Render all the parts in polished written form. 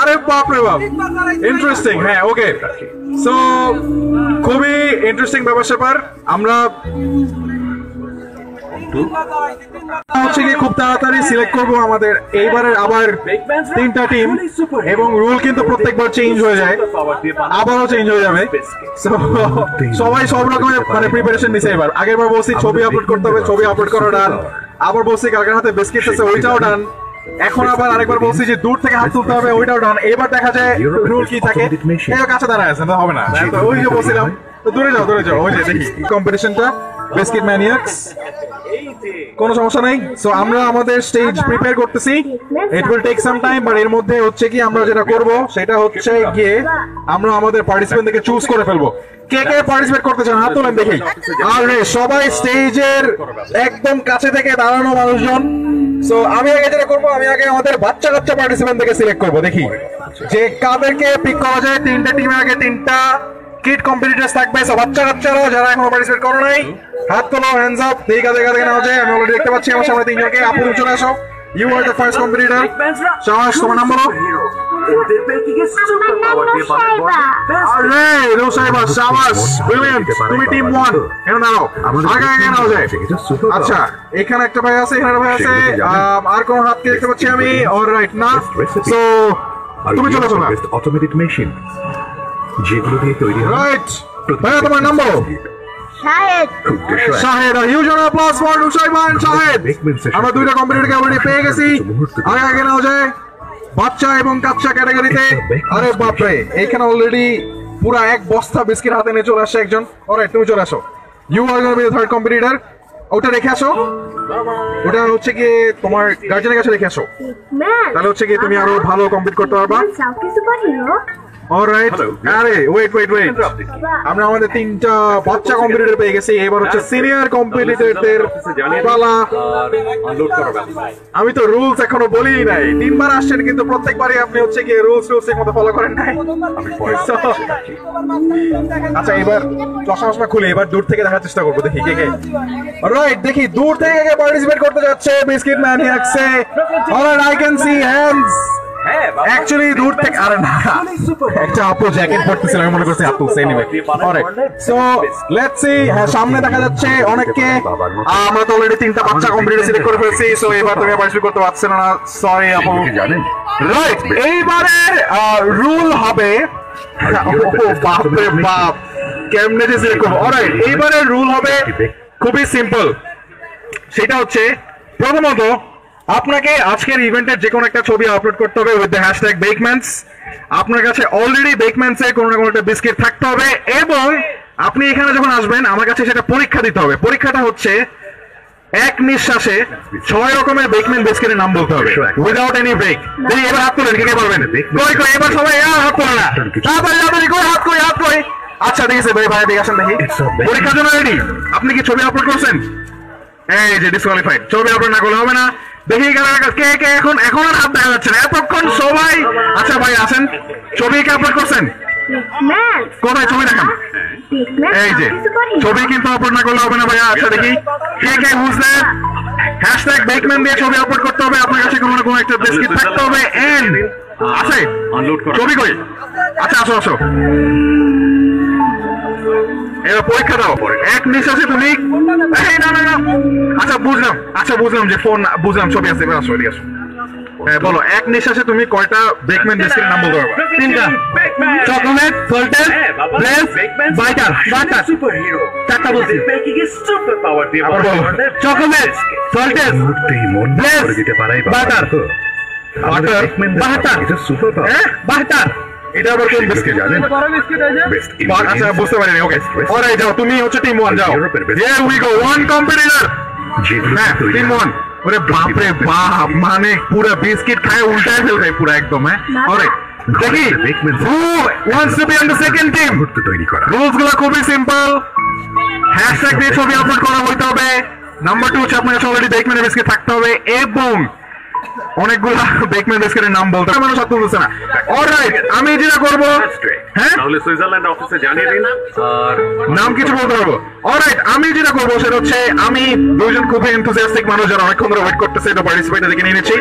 আরে বাপ রে বাপ, ইন্টারেস্টিং। হ্যাঁ ওকে, সো খুবই ইন্টারেস্টিং ব্যাপার স্যাপার। আমরা হচ্ছে কি খুব তাড়াতাড়ি সিলেক্ট করবো আমাদের এইবারের আবার 3টা টিম, এবং রুল কিন্তু প্রত্যেকবার চেঞ্জ হয়ে যায়, আবারও চেঞ্জ হয়ে যাবে। সবাই সব রকমের মানে প্রিপারেশন নিছে এবার। আগের বার বলছি ছবি আপলোড করতে হবে, ছবি আপলোড করা ডান। আবার বলছি কালকের হাতে বিস্কিট আছে, ওইটাও ডান। এখন আবার আরেকবার বলছি যে দূর থেকে হাত তুলতে হবে, ওইটাও ডান। এবার দেখা যায় রুল কি থাকে, এই কাছে দাঁড়ায় আছে, হবে না। ওই যে বলছিলাম, দূরে যাও দূরে যাও, ওই যে দেখি কম্পিটিশনটা বিস্কিট ম্যানিয়াক্স, কোনো সমস্যা নাই। সো আমরা আমাদের স্টেজ প্রিপেয়ার করতেছি, it will take some time, but এর মধ্যে হচ্ছে কি আমরা যেটা করব সেটা হচ্ছে গিয়ে আমরা আমাদের পার্টিসিপেন্টদেরকে চুজ করে ফেলবো। কে কে পার্টিসিপেট করতে চান হাত তোলেন দেখি। আরে সবাই স্টেজের একদম কাছে থেকে দাঁড়ানো মানুষজন। সো আমি আগে যেটা করবো, আমি আগে আমাদের বাচ্চা বাচ্চা পার্টিসিপেন্টদেরকে সিলেক্ট করবো, দেখি যে কাদেরকে পিক করা যায়। 3টা টিমের আগে 3টা কিড কম্পিটিটরস থাকবে। সো বাচ্চা বাচ্চারা যারা এখনো পার্টিসিপেট করো নাই, হাত তোলো, হ্যান্ডস আপ, দেখি কাদের কাদের নাও যায়। আমি অলরেডি দেখতে পাচ্ছি আমার সামনে 3জনকে। আপু চলে আসো, you are the first competitor. সাহস, তোমার নাম বলো। আরে রোসাইবা, সাবাস, ব্রিলিয়ান্ট, তুমি টিম 1। এখানে নাও, আগে আগে নাও যায়। আচ্ছা, এখানে একটা ভাই আছে, এখানে ভাই আছে, আর কোন হাতকে দেখতে পাচ্ছি আমি। অলরাইট না, সো তুমি চলে আসো না। অটোমেটিক মেশিন যেগুলো দিয়ে তৈরি হয়। রাইট, ভাইয়া তোমার নাম বলো। শাহেদ। শাহেদ, আর huge round of applause for Rusaiba and Shahed. আমরা 2টা কম্পিটিটরকে অলরেডি পেয়ে গেছি, আগে আগে নাও যায় বাচ্চা এবং কাচ্চা ক্যাটাগরিতে। আরে বাপ রে, এইখানে অলরেডি পুরো এক বস্তা বিস্কিট হাতে নিয়ে চলে আসছে একজন। অলরাইট, তুমি চলে আসো, you are gonna be the third competitor. ওটা রেখে আসো, ওটা হচ্ছে কি তোমার গার্জেনের কাছে রেখে আসো, তাহলে হচ্ছে কি তুমি আরো ভালো কম্পিট করতে পারবা। অলরাইট, আরে ওয়েট ওয়েট ওয়েট, আমরা আমাদের 3টা বাচ্চা কম্পিটিটর পেয়ে গেছি। এবার হচ্ছে সিনিয়র কম্পিটিটরদের পালা। আমি তো রুলস এখনো বলিই নাই, 3বার আসছেন কিন্তু প্রত্যেকবারই আপনি হচ্ছে কি রুলস এর মতো ফলো করেন নাই। আচ্ছা, এবার চশমা খুলে এবার দূর থেকে দেখার চেষ্টা করবো, দেখি কে কে। অলরাইট, দেখি দূর থেকে কে পার্টিসিপেট করতে যাচ্ছে বিস্কিট ম্যানিয়াক্সে। Alright, I can see hands. Actually দূর থেকে, আরে না, একটা আপু জ্যাকেট পরতেছিল, আমি মনে করছি আপু। Anyway, alright, so let's see. হ্যাঁ, সামনে দেখা যাচ্ছে অনেককে। আমরা তো অলরেডি 3টা বাচ্চা কম্পিটিটর সিলেক্ট করে ফেলছি। সো এবার তুমি পার্টিসিপেট করতে পারছ না, সরি আপু। রাইট, এইবারের রুল হবে, ও বাপ রে বাপ, কেমনে যে সিলেক্ট করব। অলরাইট, এইবারের রুল হবে খুবই সিম্পল। সেটা হচ্ছে প্রথমত আপনাকে আজকের ইভেন্টের যে কোনো একটা ছবি আপলোড করতে হবে উইথ দ্য হ্যাশট্যাগ বেকম্যানস। আপনার কাছে অলরেডি বেকম্যানসের কোনো না কোনো একটা বিস্কিট থাকতে হবে, এবং আপনি এখানে যখন আসবেন আমার কাছে সেটা পরীক্ষা দিতে হবে। পরীক্ষাটা হচ্ছে এক নিঃশ্বাসে 6 রকমের বেকম্যান বিস্কিটের নাম বলতে হবে উইদাউট এনি ব্রেক। দেখি এবার হাত তোলেন, কে কে পারবেন? কই কই, এবার সবাই হাত তোলে না, তাড়াতাড়ি তাড়াতাড়ি কই, হাত কই, হাত কই। আচ্ছা ঠিক আছে ভাই, ভাই দেখে আসেন দেখি। পরীক্ষার জন্য রেডি? আপনি কি ছবি আপলোড করছেন? এই যে ডিসকোয়ালিফাইড, ছবি আপলোড না করলে হবে না। দেখি কে কে এখন এখন আর হাত দেখা যাচ্ছে না এতক্ষণ সবাই। আচ্ছা ভাই আসেন, ছবি কে আপলোড করছেন? কোথায় ছবি দেখান? এই যে ছবি কিন্তু আপলোড না করলে হবে না ভাইয়া। আচ্ছা দেখি কে কে বুঝলেন, হ্যাশট্যাগ বেকম্যান দিয়ে ছবি আপলোড করতে হবে। আপনার কাছে কোনো না কোনো একটা বিস্কিট থাকতে হবে। এন্ড আছে ছবি কই? আচ্ছা আসো আসো, এবার পরীক্ষা দাও। এক নিঃশ্বাসে তুমি, না না না, আচ্ছা বুঝলাম, আচ্ছা বুঝলাম যে ফোন, বুঝলাম ছবি আছে। এবার আসো, এদিকে আসো। বলো, এক নিঃশ্বাসে তুমি কয়টা বেকম্যান বিস্কিটের নাম বলতে পারবা? 3টা। Chocolate, salted, bless, butter. Butter 4টা বলছি। Chocolate, salted, bless, butter. Butter, butter, এটা আবার কোন বিস্কিট জানেন? আচ্ছা বুঝতে পারিনি। ওকে, অলরাইট, যাও তুমি হচ্ছে টিম 1, যাও। Here we go, 1 competitor. হ্যাঁ, টিম 1। ওরে বাপ রে বাপ, মানে পুরো বিস্কিট খায় উল্টায় ফেলবে পুরো একদম। হ্যাঁ, অলরাইট, দেখি who wants to be on the second team? Rules গুলো খুবই সিম্পল। হ্যাশট্যাগ দিয়ে ছবি আপলোড করা হইতে হবে। নাম্বার 2 হচ্ছে আপনার কাছে অলরেডি বেকম্যান বিস্কিট থাকতে হবে, এবং অনেকগুলো বেকম্যান বিস্কিটের নাম বলতে মানুষ হাত তুলছে না। অলরাইট, আমি যেটা করবো, হ্যাঁ তাহলে সুইজারল্যান্ড অফিসে জানিয়ে দিন আর নাম কিছু বলতে পারবো। অলরাইট, আমি যেটা করবো সেটা হচ্ছে আমি 2জন খুবই এনথুসিয়াস্টিক মানুষ যারা অনেকক্ষণ ধরে ওয়েট করতেছে, এটা পার্টিসিপেট দেখে নিয়ে নিচ্ছি।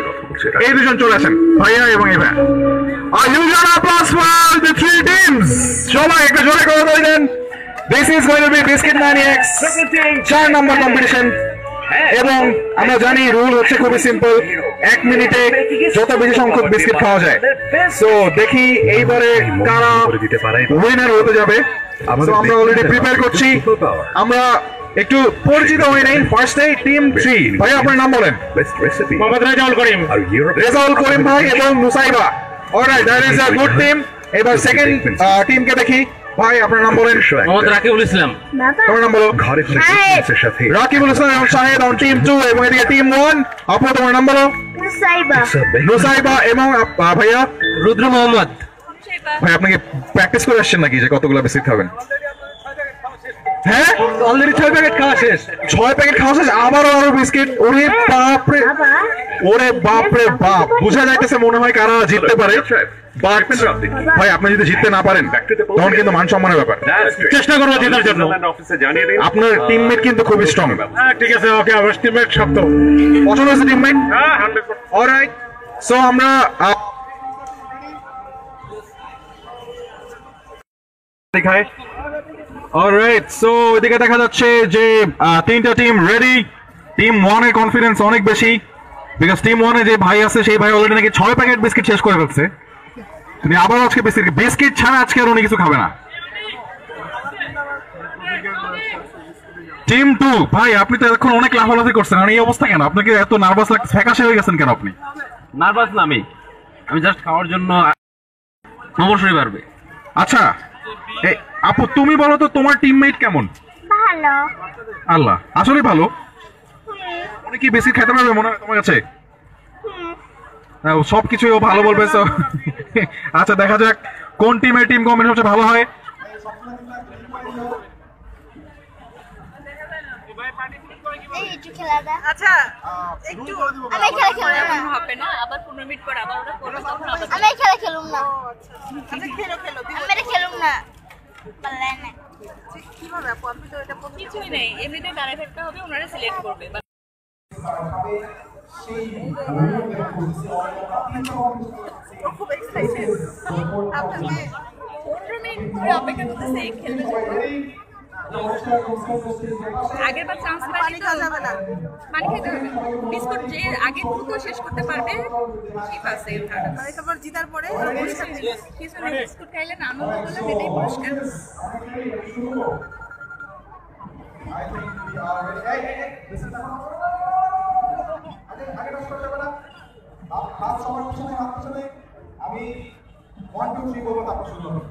এই দুজন চলে আসেন, ভাইয়া এবং এভা। আর huge applause for the three teams. সবাই একটু জোরে করে দেন। This is going to be Biscuit Maniacs 4 number competition, এবং আমরা জানি রুল হচ্ছে খুবই সিম্পল, 1 মিনিটে যত বেশি সংখ্যক বিস্কিট খাওয়া যায়। সো দেখি এইবারে কারা উইনার হতে যাবে। So আমরা অলরেডি প্রিপেয়ার করছি, আমরা একটু পরিচিত হয়ে নেই। ফার্স্টে টিম 3, ভাই আপনার নাম বলেন। মোহাম্মদ রেজাউল করিম। রেজাউল করিম ভাই এবং Musaiba. Alright, that is a good team. এবার সেকেন্ড টিমকে দেখি, ভাই আপনার নাম বলেন। মোহাম্মদ রাকিবুল ইসলাম। তোমার নাম বলো। রাকিবুল ইসলাম এবং শাহেদ অন টিম 2, এবং এদিকে টিম 1। আপু তোমার নাম বলো। নুসাইবা এবং ভাইয়া রুদ্র মোহাম্মদ। ভাই আপনি কি প্র্যাকটিস করে আসছেন নাকি যে কতগুলো বিস্কিট খাবেন? হ্যাঁ, অলরেডি 6 প্যাকেট খাওয়া শেষ। 6 প্যাকেট খাওয়া শেষ, আবারও আরো বিস্কিট। ওরে বাপরে, ওরে বাপরে বাপ, বোঝা যাইতেছে মনে হয় কারা জিততে পারে। ভাই আপনি যদি জিততে না পারেন তখন কিন্তু মান সম্মানের ব্যাপার। চেষ্টা করবো জেতার জন্য। আপনার টিমমেট কিন্তু খুবই স্ট্রং। ঠিক আছে, ওকে, আমার টিমমেট শক্ত। পছন্দ হয়েছে টিমমেট? অলরাইট, সো আমরা দেখাই। অলরাইট, সো এদিকে দেখা যাচ্ছে যে তিনটা টিম রেডি। টিম 1 এর কনফিডেন্স অনেক বেশি, বিকজ টিম 1 এ যে ভাই আছে সেই ভাই অলরেডি নাকি 6 প্যাকেট বিস্কিট শেষ করে ফেলছে। তিনি আবার আজকে বিস্কিট ছাড়া আজকে আর উনি কিছু খাবে না। টিম 2, ভাই আপনি তো এখন অনেক লাফালাফি করছেন, আর এই অবস্থা কেন? আপনাকে এত নার্ভাস লাগছে, ফ্যাকাশে হয়ে গেছেন কেন আপনি? নার্ভাস না, আমি জাস্ট খাওয়ার জন্য। অবশ্যই পারবে। আচ্ছা আপু, তুমি বলো তো তোমার টিমমেট কেমন? ভালো। আল্লাহ, আসলে ভালো। উনি কি বেশি খেতে পারবে মনে হয় তোমার কাছে? সবকিছুই ও ভালো বলবে। আচ্ছা দেখা যাক কোন টিমের টিম কম্বিনেশন সবচেয়ে ভালো হয়। আচ্ছা একটু আমি খেলা খেলুম না, হবে না আবার 15 মিনিট পর আবার ওরা করবে, তখন আবার আমি খেলা খেলুম না। আচ্ছা খেলো আমি খেলুম না, পারলে না। কিভাবে আপু, আমি তো এটা কিছুই নেই, এমনিতে দাঁড়ায় থাকতে হবে, ওনারা সিলেক্ট করবে। খুব এক্সাইটেড। আপনাকে 15 মিনিট ধরে অপেক্ষা করতেছে খেলবে। আগের বার চান্স পানি খাওয়া যাবে না, পানি খেতে হবে। বিস্কুট যে আগে দ্রুত শেষ করতে পারবে সেই পাশে থাকবে। মানে তারপর জিতার পরে পুরস্কার দিবে। কিছু না, বিস্কুট খাইলে না আনন্দ করলে এটাই পুরস্কার। আমি 1 2 3 বলবো, তারপর শুরু হবে।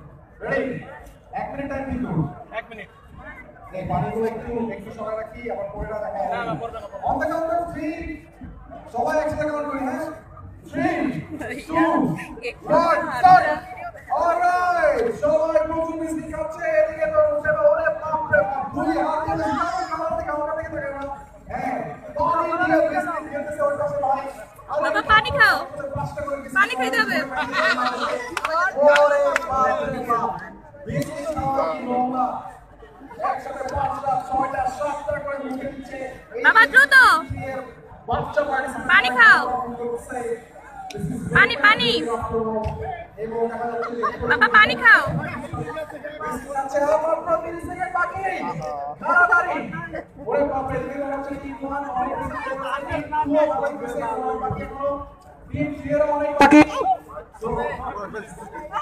রেডি? 1 মিনিট টাইম কিন্তু। 1 মিনিট। এই পানিগুলো একটু সরা রাখি, আবার পরে না দেখা। না পড়বে না। অন দ্য কাউন্ট অফ 3 সবাই একসাথে কাউন্ট করি। হ্যাঁ, 3 2 1 স্টার্ট। অলরাইট, সবাই প্রথম বিস্কিট খাচ্ছে। এদিকে তো মুসেবা, ওরে বাপ রে বাপ, দুই হাত দিয়ে কাউন্টার থেকে থাকে না। হ্যাঁ, পানি দিয়ে বিস্কিট খেতেছে ওর কাছে ভাই। বাবা পানি খাও, পানি খেতে হবে। ওরে বাপ রে বাপ, বিস্কিট খাওয়া কি নোংরা। একসাথে 5টা 6টা 7টা করে মুখে দিচ্ছে। বাবা দ্রুত পানি খাও, পানি পানি, বাবা পানি খাও। আচ্ছা আমার 30 সেকেন্ড বাকি, তাড়াতাড়ি। ওরে বাপ রে, দেখে যাচ্ছে টিম 1 অনেক বাকি, টিম 0 অনেক বাকি।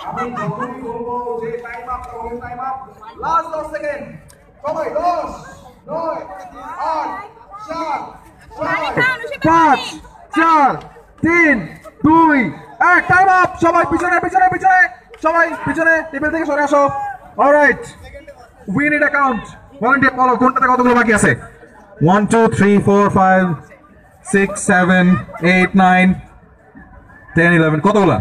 আমি যখনই বলবো যে টাইম আপ, তখন টাইম আপ। Last 10 second. সবাই 10 9 8 7 5 4 3 2 1 টাইম আপ। সবাই পিছনে পিছনে পিছনে, সবাই পিছনে টেবিল থেকে সরে আসো। Alright, we need account. Volunteer বলো কোনটাতে কতগুলো বাকি আছে? 1 2 3 4 5 6 7 8 9 10 11, কতগুলো?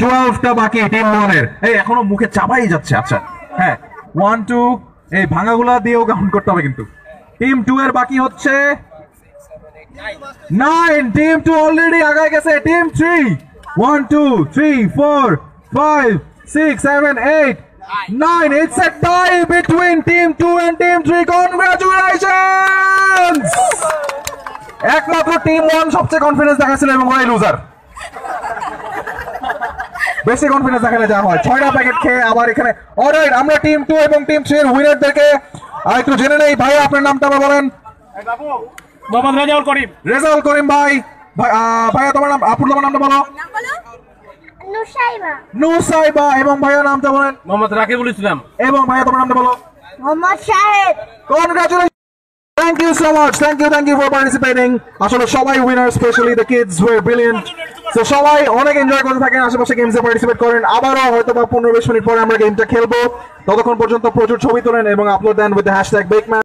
12টা বাকি টিম 1 এর। এই এখনো মুখে চাবাই যাচ্ছে। আচ্ছা হ্যাঁ, 1 2, এই ভাঙাগুলা দিয়েও কাউন্ট করতে হবে কিন্তু। টিম 2 এর বাকি হচ্ছে 9। টিম 2 অলরেডি আগায় গেছে। Team 3 1 2 3 4 5 6 7 8 9, it's a tie between team 2 and team 3. Congratulations! একমাত্র টিম 1 সবচেয়ে কনফিডেন্স দেখাচ্ছিল এবং ওরাই লুজার। বেশি কনফিডেন্স দেখালে যা হয়। 6টা প্যাকেট খেয়ে আবার এখানে। অলরাইট, আমরা টিম 2 এবং টিম 3 এর উইনারদেরকে একটু জেনে নেই। ভাই আপনার নামটা আবার বলেন। মোহাম্মদ রেজাউল করিম। রেজাউল করিম ভাই। ভাইয়া তোমার নাম, আপুর তোমার নামটা বলো। নুসাইবা। নুসাইবা। এবং ভাইয়া নামটা বলেন। মোহাম্মদ রাকিবুল ইসলাম। এবং ভাইয়া তোমার নামটা বলো। Mohammad Shahed. Congratulations. Thank you so much. Thank you for participating. আসলে সবাই winner, specially the kids were brilliant. So সবাই অনেক এনজয় করতে থাকেন, আশেপাশে গেমসে পার্টিসিপেট করেন। আবারও হয়তো বা 15-20 মিনিট পরে আমরা গেমটা খেলবো। ততক্ষণ পর্যন্ত প্রচুর ছবি তোলেন এবং আপলোড দেন উইথ দ্য হ্যাশট্যাগ বেকম্যান।